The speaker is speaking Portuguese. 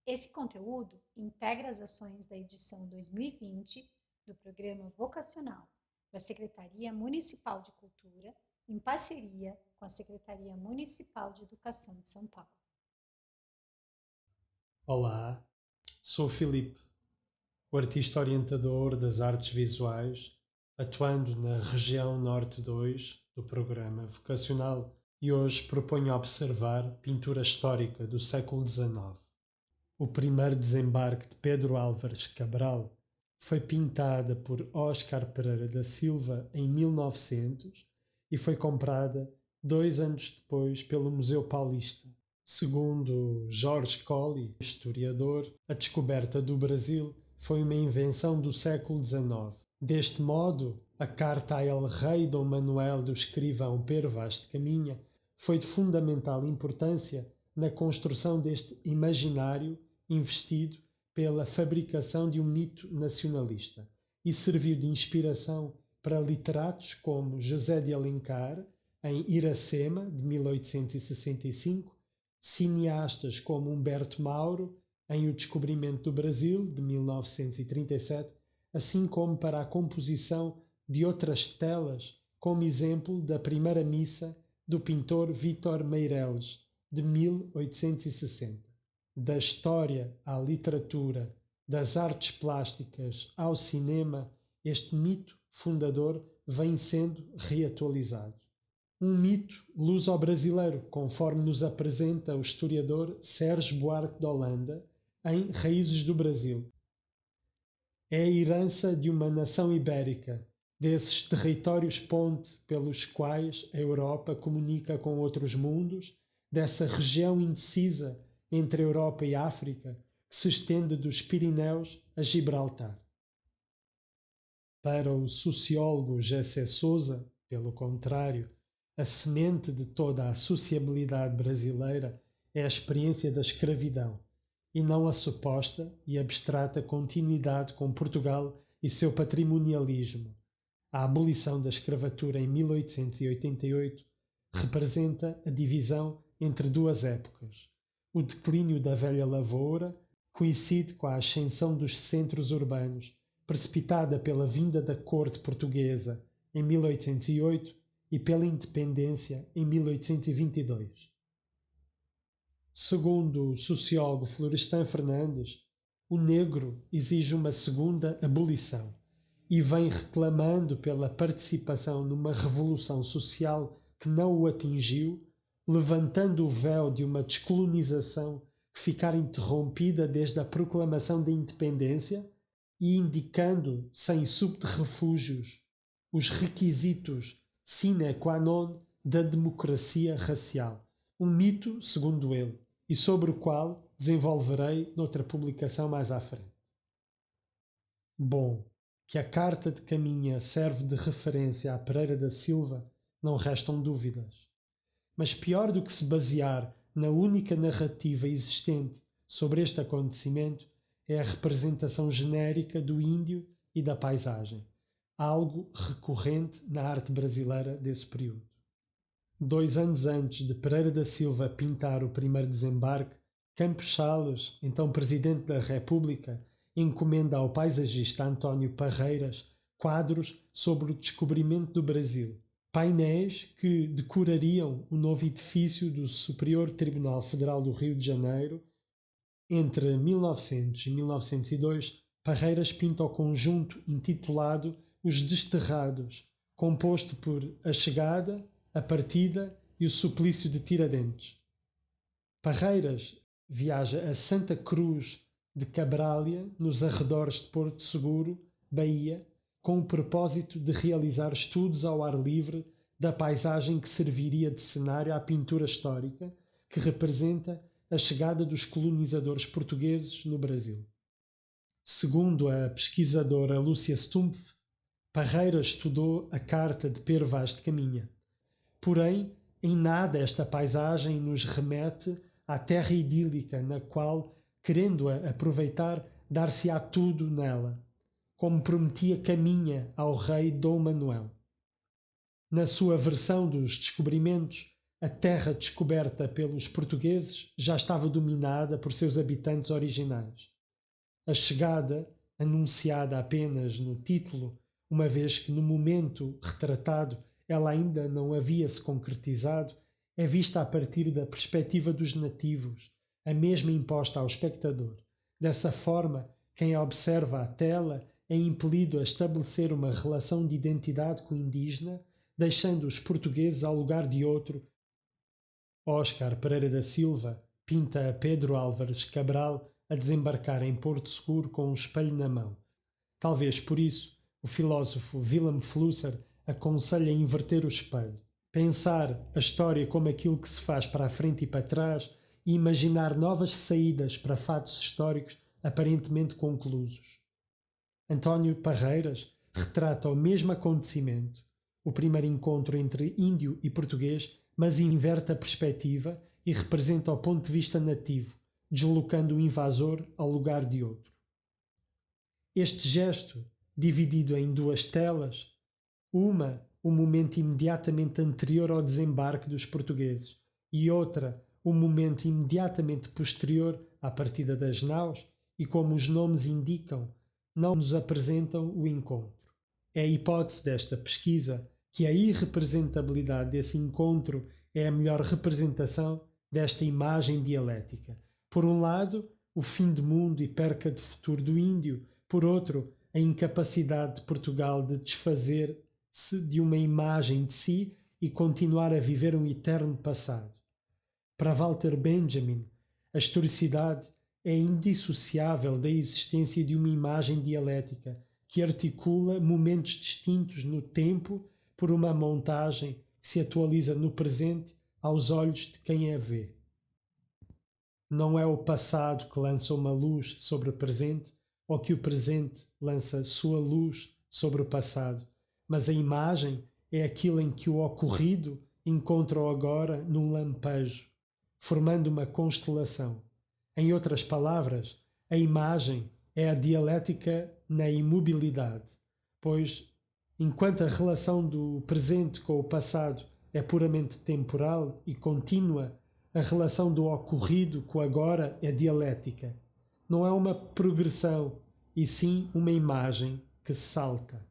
Esse conteúdo integra as ações da edição 2020 do Programa Vocacional da Secretaria Municipal de Cultura, em parceria com a Secretaria Municipal de Educação de São Paulo. Olá, sou o Filipe, o artista orientador das artes visuais, atuando na região Norte 2 do programa vocacional, e hoje proponho observar pintura histórica do século XIX. O primeiro desembarque de Pedro Álvares Cabral foi pintada por Oscar Pereira da Silva em 1900 e foi comprada 2 anos depois pelo Museu Paulista. Segundo Jorge Colli, historiador, a descoberta do Brasil foi uma invenção do século XIX. Deste modo, a carta a El Rei Dom Manuel do escrivão Pero Vaz de Caminha foi de fundamental importância na construção deste imaginário investido pela fabricação de um mito nacionalista e serviu de inspiração para literatos como José de Alencar, em Iracema, de 1865, cineastas como Humberto Mauro, em O Descobrimento do Brasil, de 1937, assim como para a composição de outras telas, como exemplo da Primeira Missa do pintor Vítor Meireles, de 1860. Da história à literatura, das artes plásticas ao cinema, este mito fundador vem sendo reatualizado. Um mito luso-brasileiro, conforme nos apresenta o historiador Sérgio Buarque de Holanda, em Raízes do Brasil. É a herança de uma nação ibérica, desses territórios ponte pelos quais a Europa comunica com outros mundos, dessa região indecisa entre a Europa e a África, que se estende dos Pirineus a Gibraltar. Para o sociólogo Gessé Sousa, pelo contrário, a semente de toda a sociabilidade brasileira é a experiência da escravidão, e não a suposta e abstrata continuidade com Portugal e seu patrimonialismo. A abolição da escravatura em 1888 representa a divisão entre duas épocas. O declínio da velha lavoura coincide com a ascensão dos centros urbanos, precipitada pela vinda da corte portuguesa em 1808 e pela independência em 1822. Segundo o sociólogo Florestan Fernandes, o negro exige uma segunda abolição e vem reclamando pela participação numa revolução social que não o atingiu, levantando o véu de uma descolonização que ficara interrompida desde a proclamação da independência e indicando, sem subterfúgios, os requisitos sine qua non da democracia racial. Um mito, segundo ele, e sobre o qual desenvolverei noutra publicação mais à frente. Bom, que a Carta de Caminha serve de referência a Pereira da Silva, não restam dúvidas. Mas pior do que se basear na única narrativa existente sobre este acontecimento é a representação genérica do índio e da paisagem, algo recorrente na arte brasileira desse período. 2 anos antes de Pereira da Silva pintar o primeiro desembarque, Campos Salles, então Presidente da República, encomenda ao paisagista António Parreiras quadros sobre o descobrimento do Brasil, painéis que decorariam o novo edifício do Superior Tribunal Federal do Rio de Janeiro. Entre 1900 e 1902, Parreiras pinta o conjunto intitulado Os Desterrados, composto por A Chegada, A Partida e o Suplício de Tiradentes. Parreiras viaja a Santa Cruz de Cabrália, nos arredores de Porto Seguro, Bahia, com o propósito de realizar estudos ao ar livre da paisagem que serviria de cenário à pintura histórica que representa a chegada dos colonizadores portugueses no Brasil. Segundo a pesquisadora Lúcia Stumpf, Parreiras estudou a Carta de Pero Vaz de Caminha. Porém, em nada esta paisagem nos remete à terra idílica na qual, querendo-a aproveitar, dar-se-á tudo nela, como prometia Caminha ao rei Dom Manuel. Na sua versão dos descobrimentos, a terra descoberta pelos portugueses já estava dominada por seus habitantes originais. A chegada, anunciada apenas no título, uma vez que no momento retratado ela ainda não havia se concretizado, é vista a partir da perspectiva dos nativos, a mesma imposta ao espectador. Dessa forma, quem observa a tela é impelido a estabelecer uma relação de identidade com o indígena, deixando os portugueses ao lugar de outro. Oscar Pereira da Silva pinta a Pedro Álvares Cabral a desembarcar em Porto Seguro com um espelho na mão. Talvez por isso o filósofo Willem Flusser aconselha a inverter o espelho, pensar a história como aquilo que se faz para a frente e para trás e imaginar novas saídas para fatos históricos aparentemente conclusos. António Parreiras retrata o mesmo acontecimento, o primeiro encontro entre índio e português, mas inverte a perspectiva e representa o ponto de vista nativo, deslocando o invasor ao lugar de outro. Este gesto, dividido em duas telas, uma, o momento imediatamente anterior ao desembarque dos portugueses, e outra, o momento imediatamente posterior à partida das naus, e como os nomes indicam, não nos apresentam o encontro. É a hipótese desta pesquisa que a irrepresentabilidade desse encontro é a melhor representação desta imagem dialética. Por um lado, o fim de mundo e perca de futuro do índio, por outro, a incapacidade de Portugal de desfazer-se de uma imagem de si e continuar a viver um eterno passado. Para Walter Benjamin, a historicidade é indissociável da existência de uma imagem dialética que articula momentos distintos no tempo por uma montagem que se atualiza no presente aos olhos de quem a vê. Não é o passado que lança uma luz sobre o presente ou que o presente lança sua luz sobre o passado, mas a imagem é aquilo em que o ocorrido encontra o agora num lampejo, formando uma constelação. Em outras palavras, a imagem é a dialética na imobilidade, pois, enquanto a relação do presente com o passado é puramente temporal e contínua, a relação do ocorrido com o agora é dialética. Não é uma progressão, e sim uma imagem que salta.